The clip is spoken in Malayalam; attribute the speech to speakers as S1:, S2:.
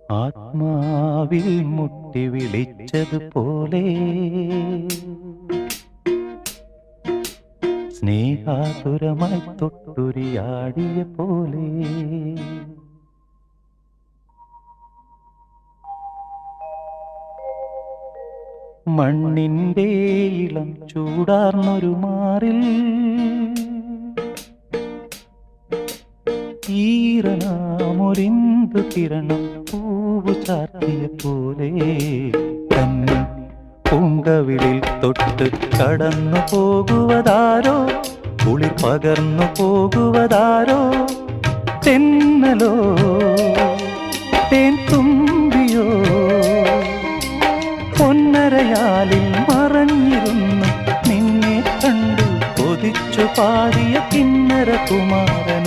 S1: ആത്മാവിൽ മുട്ടി വിളിച്ചതുപോലെ സ്നേഹാതുരമായി തൊട്ടുരിയാടിയ പോലെ മണ്ണിൻ്റെ ഇളം ചൂടാർന്നൊരു മാറിൽ ഈറനാമൊരിന്തു കിരണം പൂവു ചാർത്തിയ പോലെ തന്നെ പൂങ്കവിളിൽ തൊട്ട് കടന്നു പോകുവതാരോ കുളിർ പകർന്നു പോകുവതാരോ തെന്നലോ തേൻ തുമ്പിയോ പൊന്നരയാലിൽ മറഞ്ഞിരുന്നു നിന്നെ കണ്ടു കൊതിച്ചു പാടിയ കിന്നര കുമാരൻ